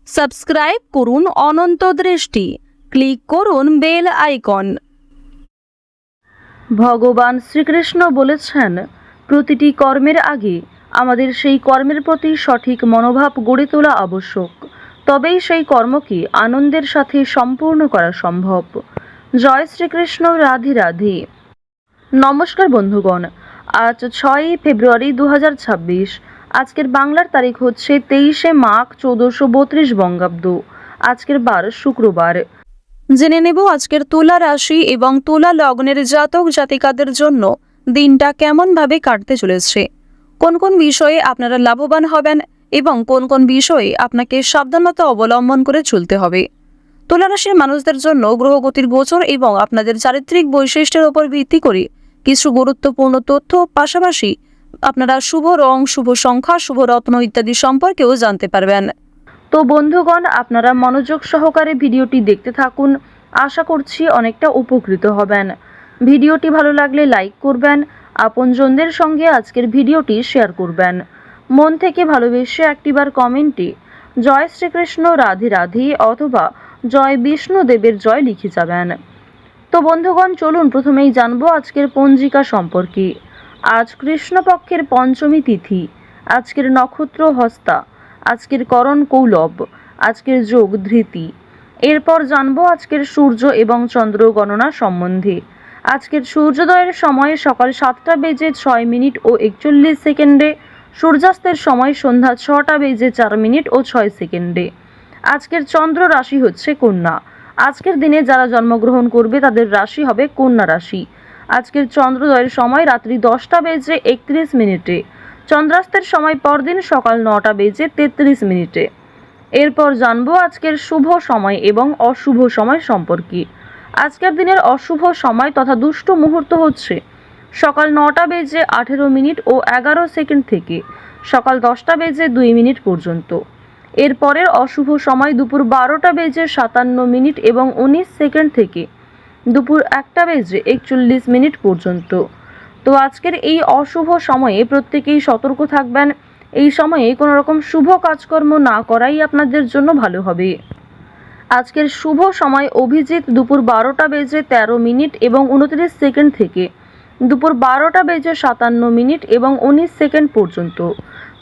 Subscribe করুন অনন্ত দৃষ্টি, click করুন বেল আইকন। ভগবান শ্রীকৃষ্ণ বলেছেন, প্রতিটি কর্মের আগে আমাদের সেই কর্মের প্রতি সঠিক মনোভাব গড়ে তোলা আবশ্যক, তবেই সেই কর্মকে আনন্দের সাথে সম্পূর্ণ করা সম্ভব। জয় শ্রীকৃষ্ণ, রাধে রাধে। নমস্কার বন্ধুগণ, আজ 6ই ফেব্রুয়ারি 2026। আজকের বাংলার তারিখ হচ্ছে 23শে মাঘ 1432 বঙ্গাব্দ। আজকের বার শুক্রবার। জেনে নেব আজকের তুলা রাশি এবং তুলা লগ্নের জাতক জাতিকাদের জন্য দিনটা কেমনভাবে কাটতে চলেছে, কোন কোন বিষয়ে আপনারা লাভবান হবেন এবং কোন কোন বিষয়ে আপনাকে সাবধানতা অবলম্বন করে চলতে হবে। তুলা রাশির মানুষদের জন্য গ্রহগতির গোচর এবং আপনাদের চারিত্রিক বৈশিষ্ট্যের উপর ভিত্তি করে কিছু গুরুত্বপূর্ণ তথ্য, পাশাপাশি আপনারা শুভ রং, শুভ সংখ্যা, শুভ রত্ন ইত্যাদি সম্পর্কেও জানতে পারবেন। তো বন্ধুগণ, আপনারা মনোযোগ সহকারে ভিডিওটি দেখতে থাকুন। আশা করছি অনেকটা উপকৃত হবেন। ভিডিওটি ভালো লাগলে লাইক করবেন, আপনজনদের সঙ্গে আজকের ভিডিওটি শেয়ার করবেন। মন থেকে ভালোবেসে একটিবার কমেন্টে জয় শ্রীকৃষ্ণ, রাধে রাধে অথবা জয় বিষ্ণুদেবের জয় লিখে যাবেন। তো বন্ধুগণ, চলুন প্রথমেই জানবো আজকের পঞ্জিকা সম্পর্কে। আজ কৃষ্ণপক্ষের পঞ্চমী তিথি, আজকের নক্ষত্র হস্তা, আজকের করণ কৌলব, আজকের যোগ ধৃতি। এরপর জানবো আজকের সূর্য এবং চন্দ্র গণনা সম্বন্ধে। আজকের সূর্যোদয়ের সময় সকাল 7টা বেজে 6 মিনিট ও 41 সেকেন্ডে, সূর্যাস্তের সময় সন্ধ্যা 6টা বেজে 4 মিনিট ও 6 সেকেন্ডে। আজকের চন্দ্র রাশি হচ্ছে কন্যা। আজকের দিনে যারা জন্মগ্রহণ করবে তাদের রাশি হবে কন্যা রাশি। আজকের চন্দ্রোদয়ের সময় রাত্রি 10টা বেজে 31 মিনিটে, চন্দ্রাস্তের সময় পরদিন সকাল 9টা বেজে 33 মিনিটে। এরপর জানবো আজকের শুভ সময় এবং অশুভ সময় সম্পর্কে। আজকের দিনের অশুভ সময় তথা দুষ্ট মুহূর্ত হচ্ছে সকাল 9টা বেজে 18 মিনিট ও 11 সেকেন্ড থেকে সকাল 10টা বেজে 2 মিনিট পর্যন্ত। এরপরের অশুভ সময় দুপুর 12টা বেজে 57 মিনিট এবং 19 সেকেন্ড থেকে দুপুর 1টা বেজে 41 মিনিট পর্যন্ত। তো আজকের এই অশুভ সময়ে প্রত্যেকেই সতর্ক থাকবেন। এই সময়ে কোনো রকম শুভ কাজকর্ম না করাই আপনাদের জন্য ভালো হবে। আজকের শুভ সময় অভিজিৎ দুপুর 12টা বেজে 13 মিনিট এবং 29 সেকেন্ড থেকে দুপুর 12টা বেজে 57 মিনিট এবং 19 সেকেন্ড পর্যন্ত।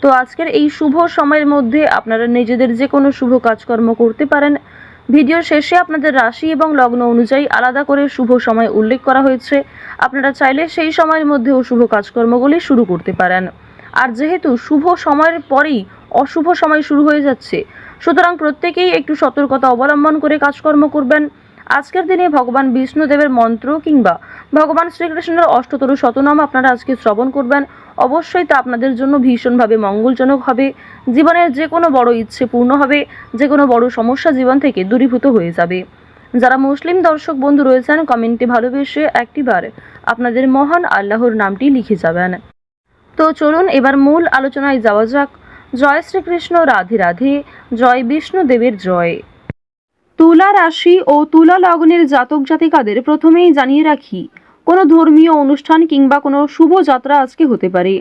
তো আজকের এই শুভ সময়ের মধ্যে আপনারা নিজেদের যে কোনো শুভ কাজকর্ম করতে পারেন। ভিডিও শেষে আপনাদের রাশি এবং লগ্ন অনুযায়ী আলাদা করে শুভ সময় উল্লেখ করা হয়েছে, আপনারা চাইলে সেই সময়ের মধ্যেও শুভ কাজকর্মগুলি শুরু করতে পারেন। আর যেহেতু শুভ সময়ের পরেই অশুভ সময় শুরু হয়ে যাচ্ছে, সুতরাং প্রত্যেকেই একটু সতর্কতা অবলম্বন করে কাজকর্ম করবেন। আজকের দিনে ভগবান বিষ্ণুদেবের মন্ত্র কিংবা ভগবান শ্রীকৃষ্ণের অষ্টতর শতনাম আপনারা আজকে শ্রবণ করবেন। অবশ্যই তা আপনাদের জন্য ভীষণভাবে মঙ্গলজনক হবে। জীবনের যে কোনো বড় ইচ্ছে পূর্ণ হবে, যে কোনো বড় সমস্যা জীবন থেকে দূরীভূত হয়ে যাবে। যারা মুসলিম দর্শক বন্ধু রয়েছেন, কমেন্টে ভালোবেসে একটিবার আপনাদের মহান আল্লাহর নামটি লিখে যাবেন। তো চলুন এবার মূল আলোচনায় যাওয়া যাক। জয় শ্রীকৃষ্ণ, রাধে রাধে, জয় বিষ্ণুদেবের জয়। তুলা রাশি ও তুলা লগ্নের জাতক জাতিকাদের প্রথমেই জানিয়ে রাখি, কোনো ধর্মীয় অনুষ্ঠান কিংবা কোনো শুভ যাত্রা আজকে হতে পারে।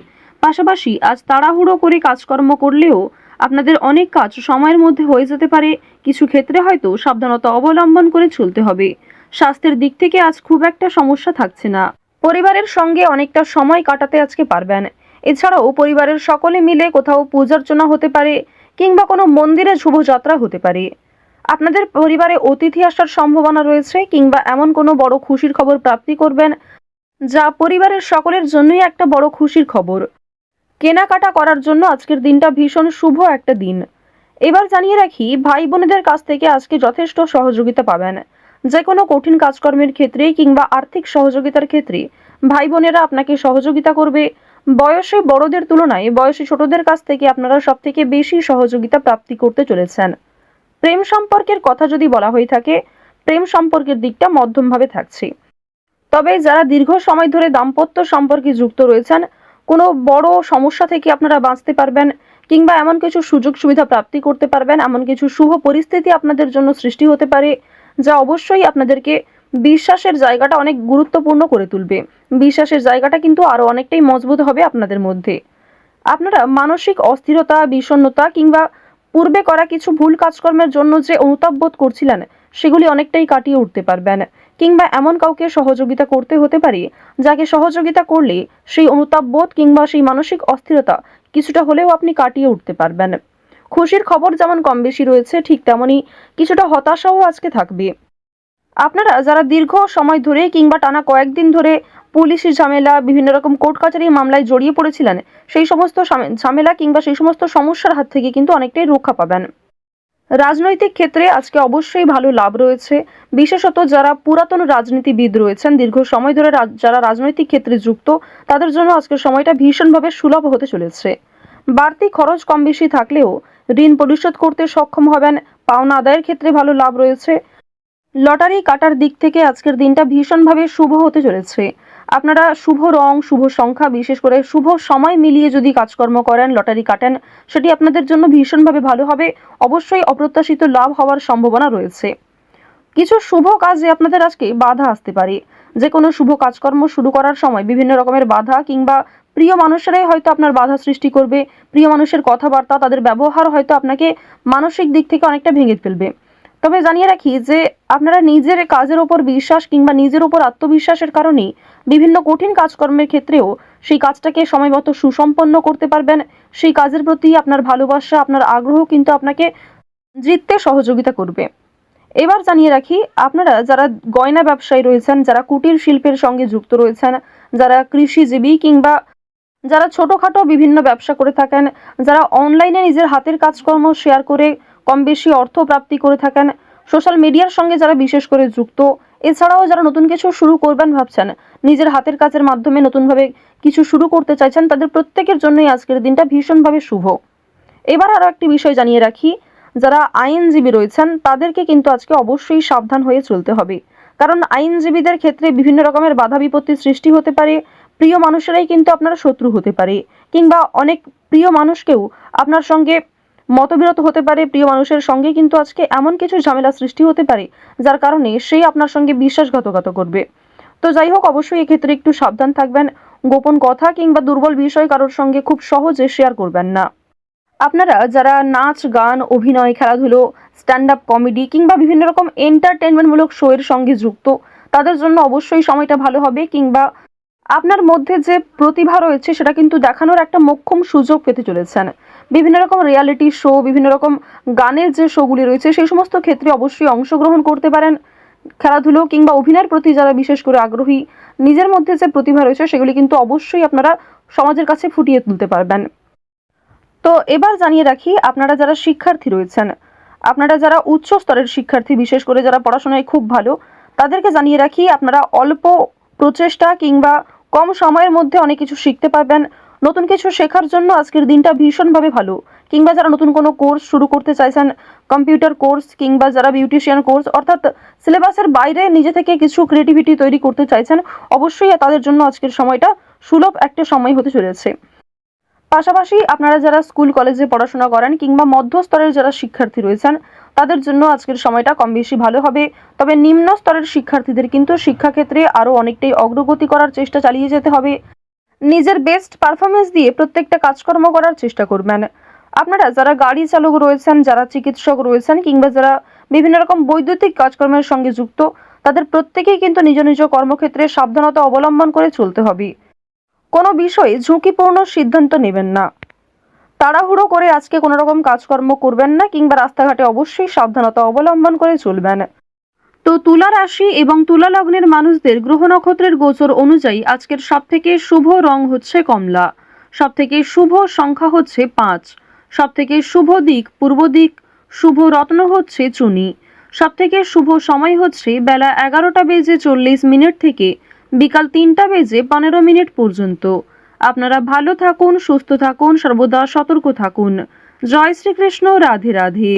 পাশাপাশি আজ তাড়াহুড়ো করে কাজকর্ম করলেও আপনাদের অনেক কাজ সময়ের মধ্যে হয়ে যেতে পারে। কিছু ক্ষেত্রে হয়তো সাবধানতা অবলম্বন করে চলতে হবে। স্বাস্থ্যের দিক থেকে আজ খুব একটা সমস্যা থাকছে না। পরিবারের সঙ্গে অনেকটা সময় কাটাতে আজকে পারবেন। এছাড়াও পরিবারের সকলে মিলে কোথাও পূজার্চনা হতে পারে কিংবা কোনো মন্দিরে শুভযাত্রা হতে পারে। আপনাদের পরিবারে অতিথি আসার সম্ভাবনা রয়েছে কিংবা এমন কোনো বড় খুশির খবর প্রাপ্তি করবেন, যা পরিবারের সকলের জন্যই একটা বড় খুশির খবর। কেনাকাটা করার জন্য আজকের দিনটা ভীষণ শুভ একটা দিন। এবার জানিয়ে রাখি, ভাই বোনেদের কাছ থেকে আজকে যথেষ্ট সহযোগিতা পাবেন। যে কোনো কঠিন কাজকর্মের ক্ষেত্রে কিংবা আর্থিক সহযোগিতার ক্ষেত্রে ভাই বোনেরা আপনাকে সহযোগিতা করবে। বয়সে বড়দের তুলনায় বয়সে ছোটদের কাছ থেকে আপনারা সবথেকে বেশি সহযোগিতা প্রাপ্তি করতে চলেছেন। প্রেম সম্পর্কের কথা যদি বলা হয়ে থাকে, প্রেম সম্পর্কের দিকটা মধ্যমভাবে থাকছে। তবে যারা দীর্ঘ সময় ধরে দাম্পত্য সম্পর্কে যুক্ত রয়েছেন, কোনো বড় সমস্যা থেকে আপনারা বাঁচতে পারবেন কিংবা এমন কিছু সুযোগ সুবিধা প্রাপ্তি করতে পারবেন, এমন কিছু শুভ পরিস্থিতি আপনাদের জন্য সৃষ্টি হতে পারে, যা অবশ্যই আপনাদেরকে বিশ্বাসের জায়গাটা অনেক গুরুত্বপূর্ণ করে তুলবে। বিশ্বাসের জায়গাটা কিন্তু আরো অনেকটাই মজবুত হবে আপনাদের মধ্যে। আপনারা মানসিক অস্থিরতা, বিষণ্ণতা কিংবা পূর্বে করা কিছু ভুল কাজকর্মের জন্য যে অনুতাপ বোধ করছিলেন সেগুলি অনেকটাই কাটিয়ে উঠতে পারবেন, কিংবা এমন কাউকে সহযোগিতা করতে হতে পারে যাকে সহযোগিতা করলে সেই অনুতাপ বোধ কিংবা সেই মানসিক অস্থিরতা কিছুটা হলেও আপনি কাটিয়ে উঠতে পারবেন। খুশির খবর যেমন কম বেশি রয়েছে, ঠিক তেমনই কিছুটা হতাশাও আজকে থাকবে। আপনারা যারা দীর্ঘ সময় ধরে কিংবা টানা কয়েকদিন ধরে পুলিশি ঝামেলা, বিভিন্ন রকম কোর্ট কাচারি মামলায় জড়িয়ে পড়েছিলেন, সেই সমস্ত ঝামেলা কিংবা সেই সমস্ত সমস্যার হাত থেকে কিন্তু অনেকটাই রক্ষা পাবেন। রাজনৈতিক ক্ষেত্রে আজকে অবশ্যই ভালো লাভ রয়েছে। বিশেষত যারা পুরাতন রাজনীতিবিদ রয়েছেন, দীর্ঘ সময় ধরে যারা রাজনৈতিক ক্ষেত্রে যুক্ত, তাদের জন্য আজকের সময়টা ভীষণভাবে সুলভ হতে চলেছে। বাড়তি খরচ কম বেশি থাকলেও ঋণ পরিশোধ করতে সক্ষম হবেন। পাওনা আদায়ের ক্ষেত্রে ভালো লাভ রয়েছে। লটারি কাটার দিক থেকে আজকের দিনটা ভীষণভাবে শুভ হতে চলেছে। আপনারা শুভ রং, শুভ সংখ্যা, বিশেষ করে শুভ সময় মিলিয়ে যদি কাজকর্ম করেন, লটারি কাটেন, সেটি আপনাদের জন্য ভীষণভাবে ভালো হবে। অবশ্যই অপ্রত্যাশিত লাভ হওয়ার সম্ভাবনা রয়েছে। কিছু শুভ কাজে আপনাদের আজকে বাধা আসতে পারে। যে কোনো শুভ কাজকর্ম শুরু করার সময় বিভিন্ন রকমের বাধা কিংবা প্রিয় মানুষেরাই হয়তো আপনার বাধা সৃষ্টি করবে। প্রিয় মানুষের কথাবার্তা, তাদের ব্যবহার হয়তো আপনাকে মানসিক দিক থেকে অনেকটা ভেঙে ফেলবে। তবে জানিয়ে রাখি যে আপনারা নিজের কাজের ওপর বিশ্বাস কিংবা নিজের ওপর আত্মবিশ্বাসের কারণেই বিভিন্ন কঠিন কাজকর্মের ক্ষেত্রেও সেই কাজটাকে সময়মতো সুসম্পন্ন করতে পারবেন। সেই কাজের প্রতি আপনার ভালোবাসা, আপনার আগ্রহ কিন্তু আপনাকে জিততে সহযোগিতা করবে। এবার জানিয়ে রাখি, আপনারা যারা গয়না ব্যবসায়ী রয়েছেন, যারা কুটির শিল্পের সঙ্গে যুক্ত রয়েছেন, যারা কৃষিজীবী কিংবা যারা ছোটখাটো বিভিন্ন ব্যবসা করে থাকেন, যারা অনলাইনে নিজের হাতের কাজকর্ম শেয়ার করে কম বেশি অর্থ প্রাপ্তি করে থাকেন, সোশ্যাল মিডিয়ার সঙ্গে যারা বিশেষ করে যুক্ত, এছাড়াও যারা নতুন কিছু শুরু করবেন ভাবছেন, নিজের হাতের কাজের মাধ্যমে নতুনভাবে কিছু শুরু করতে চাইছেন, তাদের প্রত্যেকের জন্যই আজকের দিনটা ভীষণভাবে শুভ। এবার আরও একটি বিষয় জানিয়ে রাখি, যারা আইনজীবী রয়েছেন তাদেরকে কিন্তু আজকে অবশ্যই সাবধান হয়ে চলতে হবে। কারণ আইনজীবীদের ক্ষেত্রে বিভিন্ন রকমের বাধা বিপত্তির সৃষ্টি হতে পারে। প্রিয় মানুষেরাই কিন্তু আপনার শত্রু হতে পারে, কিংবা অনেক প্রিয় মানুষকেও আপনার সঙ্গে মতবিরোধ হতে পারে। প্রিয় মানুষের সঙ্গে কিন্তু আজকে এমন কিছু ঝামেলা সৃষ্টি হতে পারে যার কারণে সেই আপনার সঙ্গে বিশ্বাসঘাতকতা করবে। তো যাই হোক, অবশ্যই এক্ষেত্রে একটু সাবধান থাকবেন। গোপন কথা কিংবা দুর্বল বিষয় কারোর সঙ্গে খুব সহজে শেয়ার করবেন না। আপনারা যারা নাচ, গান, অভিনয়, খেলাধুলো, স্ট্যান্ড আপ কমেডি কিংবা বিভিন্ন রকম এন্টারটেনমেন্টমূলক শো এর সঙ্গে যুক্ত, তাদের জন্য অবশ্যই সময়টা ভালো হবে। কিংবা আপনার মধ্যে যে প্রতিভা রয়েছে সেটা কিন্তু দেখানোর একটা মোক্ষম সুযোগ পেতে চলেছেন। বিভিন্ন রকম রিয়ালিটি শো, বিভিন্ন রকম গানের যে শোগুলি রয়েছে সেই সমস্ত ক্ষেত্রে অবশ্যই অংশগ্রহণ করতে পারেন। খেলাধুলো কিংবা অভিনয়ের প্রতি যারা বিশেষ করে আগ্রহী, নিজের মধ্যে যে প্রতিভা রয়েছে সেগুলি কিন্তু অবশ্যই আপনারা সমাজের কাছে ফুটিয়ে তুলতে পারবেন। তো এবার জানিয়ে রাখি, আপনারা যারা শিক্ষার্থী রয়েছেন, আপনারা যারা উচ্চ স্তরের শিক্ষার্থী, বিশেষ করে যারা পড়াশোনায় খুব ভালো, তাদেরকে জানিয়ে রাখি আপনারা অল্প প্রচেষ্টা কিংবা কম সময়ের মধ্যে অনেক কিছু শিখতে পারবেন। নতুন কিছু শেখার জন্য আজকের দিনটা ভীষণভাবে ভালো। কিংবা যারা নতুন কোনো কোর্স শুরু করতে চাইছেন, কম্পিউটার কোর্স কিংবা যারা বিউটিশিয়ান কোর্স, অর্থাৎ সিলেবাসের বাইরে নিজে থেকে কিছু ক্রিয়েটিভিটি তৈরি করতে চাইছেন, অবশ্যই তাদের জন্য আজকের সময়টা সুলভ একটা সময় হতে চলেছে। পাশাপাশি আপনারা যারা স্কুল কলেজে পড়াশোনা করেন কিংবা মধ্যস্তরের যারা শিক্ষার্থী রয়েছেন, তাদের জন্য আজকের সময়টা কম বেশি ভালো হবে। তবে নিম্ন স্তরের শিক্ষার্থীদের কিন্তু শিক্ষাক্ষেত্রে আরও অনেকটাই অগ্রগতি করার চেষ্টা চালিয়ে যেতে হবে। নিজের বেস্ট পারফরমেন্স দিয়ে প্রত্যেকটা কাজকর্ম করার চেষ্টা করবেন। আপনারা যারা গাড়ি চালক রয়েছেন, যারা চিকিৎসক রয়েছেন কিংবা যারা বিভিন্ন রকম বৈদ্যুতিক কাজকর্মের সঙ্গে যুক্ত, তাদের প্রত্যেকেই কিন্তু নিজ নিজ কর্মক্ষেত্রে সাবধানতা অবলম্বন করে চলতে হবে। কোনো বিষয়ে ঝুঁকিপূর্ণ সিদ্ধান্ত নেবেন না। তাড়াহুড়ো করে আজকে কোনো রকম কাজকর্ম করবেন না, কিংবা রাস্তাঘাটে অবশ্যই সাবধানতা অবলম্বন করে চলবেন। তো তুলা রাশি এবং তুলা লগ্নের মানুষদের গ্রহ নক্ষত্রের গোচর অনুযায়ী আজকের সবথেকে শুভ রং হচ্ছে কমলা, সবথেকে শুভ সংখ্যা হচ্ছে 5, সবথেকে শুভ দিক পূর্ব দিক, শুভ রত্ন হচ্ছে চুনি, সবথেকে শুভ সময় হচ্ছে বেলা 11:40 থেকে বিকাল 3:15 পর্যন্ত। আপনারা ভালো থাকুন, সুস্থ থাকুন, সর্বদা সতর্ক থাকুন। জয় শ্রীকৃষ্ণ, রাধে রাধে।